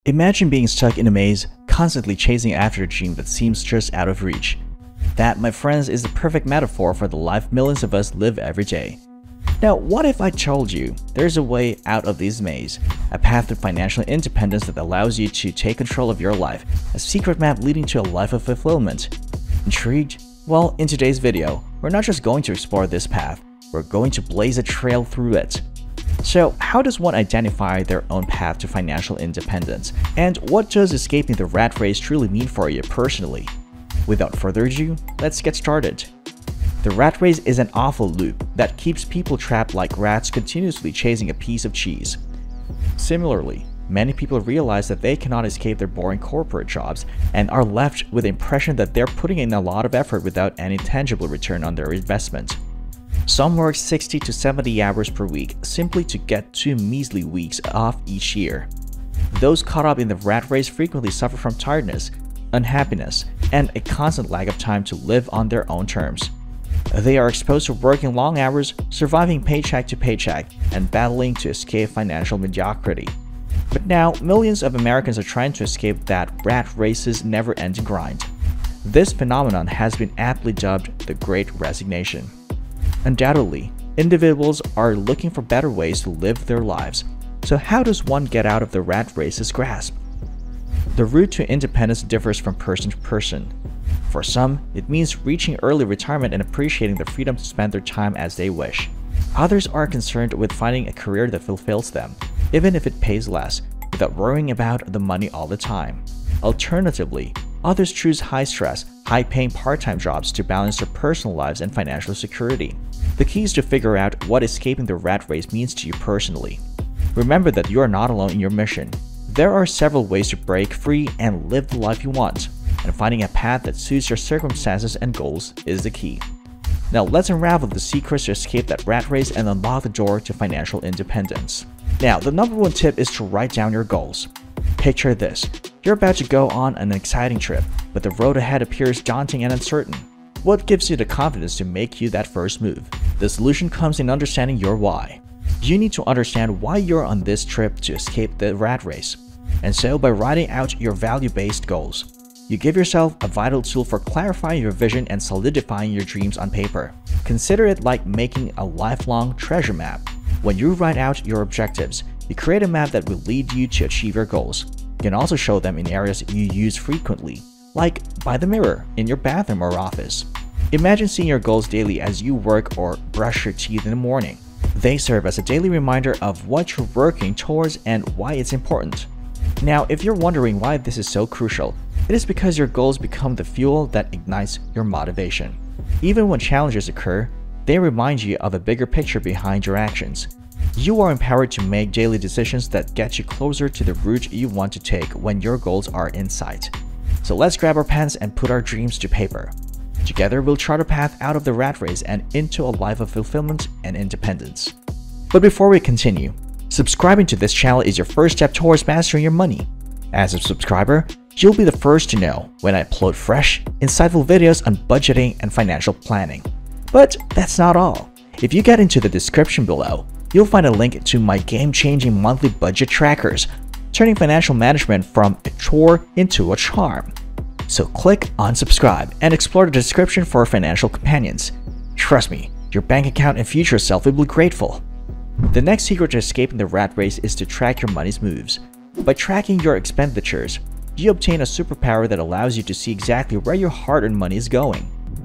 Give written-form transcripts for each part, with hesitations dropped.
Imagine being stuck in a maze, constantly chasing after a dream that seems just out of reach. That, my friends, is the perfect metaphor for the life millions of us live every day. Now, what if I told you there's a way out of this maze, a path to financial independence that allows you to take control of your life, a secret map leading to a life of fulfillment? Intrigued? Well, in today's video, we're not just going to explore this path, we're going to blaze a trail through it. So, how does one identify their own path to financial independence? And what does escaping the rat race truly mean for you personally? Without further ado, let's get started. The rat race is an awful loop that keeps people trapped like rats continuously chasing a piece of cheese. Similarly, many people realize that they cannot escape their boring corporate jobs and are left with the impression that they're putting in a lot of effort without any tangible return on their investment. Some work 60 to 70 hours per week simply to get 2 measly weeks off each year. Those caught up in the rat race frequently suffer from tiredness, unhappiness, and a constant lack of time to live on their own terms. They are exposed to working long hours, surviving paycheck to paycheck, and battling to escape financial mediocrity. But now, millions of Americans are trying to escape that rat race's never-ending grind. This phenomenon has been aptly dubbed the Great Resignation. Undoubtedly, individuals are looking for better ways to live their lives. So how does one get out of the rat race's grasp? The route to independence differs from person to person. For some, it means reaching early retirement and appreciating the freedom to spend their time as they wish. Others are concerned with finding a career that fulfills them, even if it pays less, without worrying about the money all the time. Alternatively, others choose high-stress, high-paying part-time jobs to balance their personal lives and financial security. The key is to figure out what escaping the rat race means to you personally. Remember that you are not alone in your mission. There are several ways to break free and live the life you want, and finding a path that suits your circumstances and goals is the key. Now let's unravel the secrets to escape that rat race and unlock the door to financial independence. Now, the number one tip is to write down your goals. Picture this. You're about to go on an exciting trip, but the road ahead appears daunting and uncertain. What gives you the confidence to make you that first move? The solution comes in understanding your why. You need to understand why you're on this trip to escape the rat race. And so, by writing out your value-based goals, you give yourself a vital tool for clarifying your vision and solidifying your dreams on paper. Consider it like making a lifelong treasure map. When you write out your objectives, you create a map that will lead you to achieve your goals. You can also show them in areas you use frequently, like by the mirror, in your bathroom or office. Imagine seeing your goals daily as you work or brush your teeth in the morning. They serve as a daily reminder of what you're working towards and why it's important. Now, if you're wondering why this is so crucial, it is because your goals become the fuel that ignites your motivation. Even when challenges occur, they remind you of a bigger picture behind your actions. You are empowered to make daily decisions that get you closer to the route you want to take when your goals are in sight. So let's grab our pens and put our dreams to paper. Together, we'll chart a path out of the rat race and into a life of fulfillment and independence. But before we continue, subscribing to this channel is your first step towards mastering your money. As a subscriber, you'll be the first to know when I upload fresh, insightful videos on budgeting and financial planning. But that's not all. If you get into the description below, you'll find a link to my game-changing monthly budget trackers, turning financial management from a chore into a charm. So click on subscribe and explore the description for financial companions. Trust me, your bank account and future self will be grateful. The next secret to escaping the rat race is to track your money's moves. By tracking your expenditures, you obtain a superpower that allows you to see exactly where your hard-earned money is going.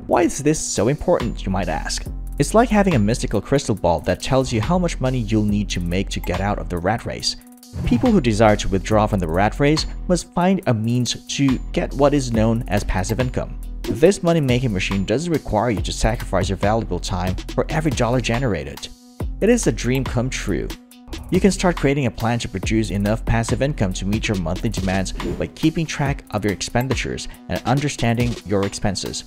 Why is this so important, you might ask? It's like having a mystical crystal ball that tells you how much money you'll need to make to get out of the rat race. People who desire to withdraw from the rat race must find a means to get what is known as passive income. This money-making machine doesn't require you to sacrifice your valuable time for every dollar generated. It is a dream come true. You can start creating a plan to produce enough passive income to meet your monthly demands by keeping track of your expenditures and understanding your expenses.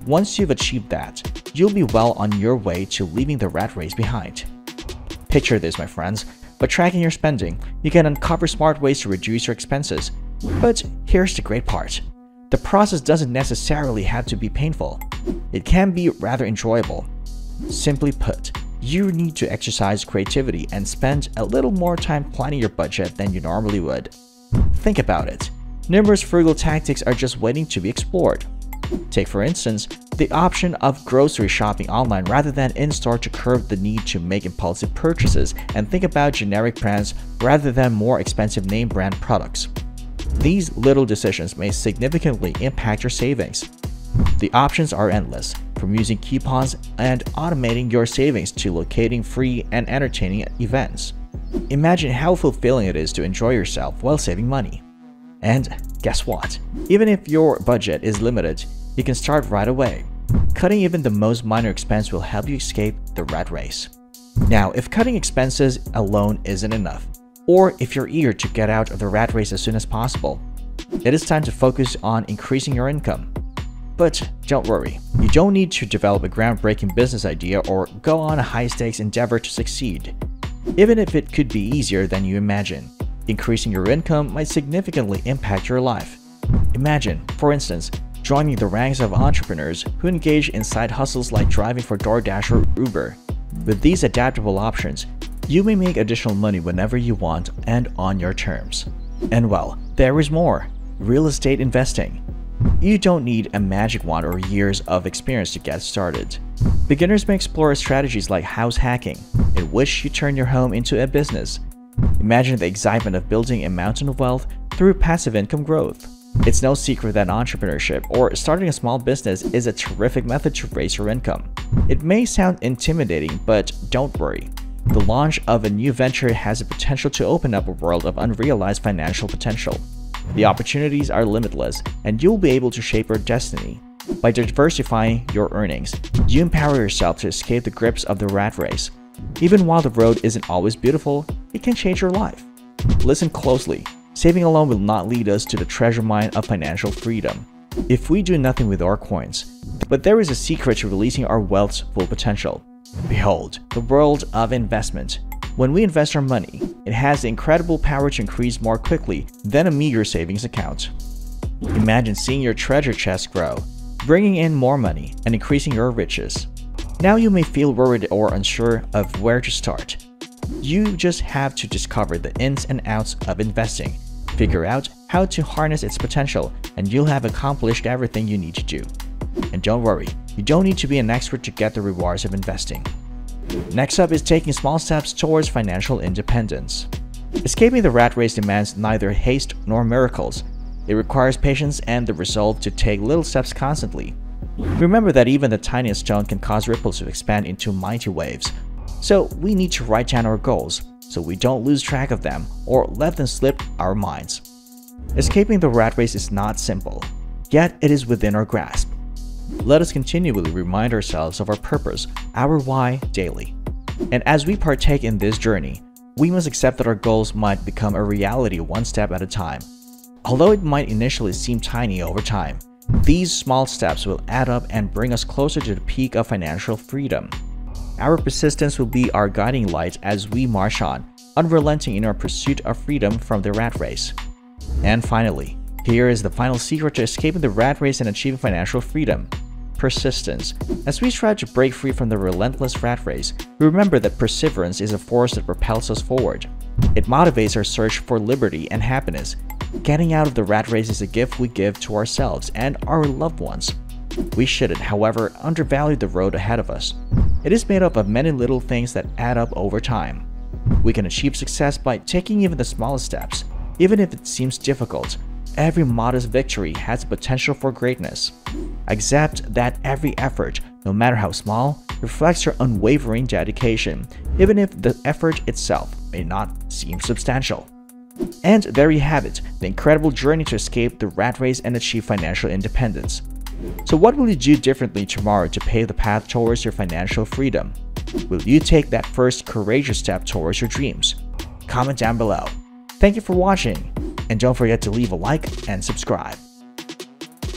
Once you've achieved that, you'll be well on your way to leaving the rat race behind. Picture this, my friends. By tracking your spending, you can uncover smart ways to reduce your expenses. But here's the great part. The process doesn't necessarily have to be painful. It can be rather enjoyable. Simply put, you need to exercise creativity and spend a little more time planning your budget than you normally would. Think about it. Numerous frugal tactics are just waiting to be explored. Take for instance, the option of grocery shopping online rather than in-store to curb the need to make impulsive purchases, and think about generic brands rather than more expensive name brand products. These little decisions may significantly impact your savings. The options are endless, from using coupons and automating your savings to locating free and entertaining events. Imagine how fulfilling it is to enjoy yourself while saving money. And guess what? Even if your budget is limited, you can start right away. Cutting even the most minor expense will help you escape the rat race. Now, if cutting expenses alone isn't enough, or if you're eager to get out of the rat race as soon as possible, it is time to focus on increasing your income. But don't worry, you don't need to develop a groundbreaking business idea or go on a high-stakes endeavor to succeed. Even if it could be easier than you imagine, increasing your income might significantly impact your life. Imagine, for instance, joining the ranks of entrepreneurs who engage in side hustles like driving for DoorDash or Uber. With these adaptable options, you may make additional money whenever you want and on your terms. And well, there is more. Real estate investing. You don't need a magic wand or years of experience to get started. Beginners may explore strategies like house hacking, in which you turn your home into a business. Imagine the excitement of building a mountain of wealth through passive income growth. It's no secret that entrepreneurship or starting a small business is a terrific method to raise your income. It may sound intimidating, but don't worry. The launch of a new venture has the potential to open up a world of unrealized financial potential. The opportunities are limitless, and you'll be able to shape your destiny. By diversifying your earnings, you empower yourself to escape the grips of the rat race. Even while the road isn't always beautiful, it can change your life. Listen closely. Saving alone will not lead us to the treasure mine of financial freedom if we do nothing with our coins. But there is a secret to releasing our wealth's full potential. Behold, the world of investment. When we invest our money, it has the incredible power to increase more quickly than a meager savings account. Imagine seeing your treasure chest grow, bringing in more money and increasing your riches. Now you may feel worried or unsure of where to start. You just have to discover the ins and outs of investing, figure out how to harness its potential, and you'll have accomplished everything you need to do. And don't worry, you don't need to be an expert to get the rewards of investing. Next up is taking small steps towards financial independence. Escaping the rat race demands neither haste nor miracles. It requires patience and the resolve to take little steps constantly. Remember that even the tiniest stone can cause ripples to expand into mighty waves. So we need to write down our goals so we don't lose track of them or let them slip our minds. Escaping the rat race is not simple, yet it is within our grasp. Let us continually remind ourselves of our purpose, our why, daily. And as we partake in this journey, we must accept that our goals might become a reality one step at a time. Although it might initially seem tiny over time, these small steps will add up and bring us closer to the peak of financial freedom. Our persistence will be our guiding light as we march on, unrelenting in our pursuit of freedom from the rat race. And finally, here is the final secret to escaping the rat race and achieving financial freedom: persistence. As we strive to break free from the relentless rat race, we remember that perseverance is a force that propels us forward. It motivates our search for liberty and happiness. Getting out of the rat race is a gift we give to ourselves and our loved ones. We shouldn't, however, undervalue the road ahead of us. It is made up of many little things that add up over time. We can achieve success by taking even the smallest steps. Even if it seems difficult, every modest victory has the potential for greatness. Accept that every effort, no matter how small, reflects your unwavering dedication, even if the effort itself may not seem substantial. And there you have it, the incredible journey to escape the rat race and achieve financial independence. So what will you do differently tomorrow to pave the path towards your financial freedom? Will you take that first courageous step towards your dreams? Comment down below. Thank you for watching, and don't forget to leave a like and subscribe.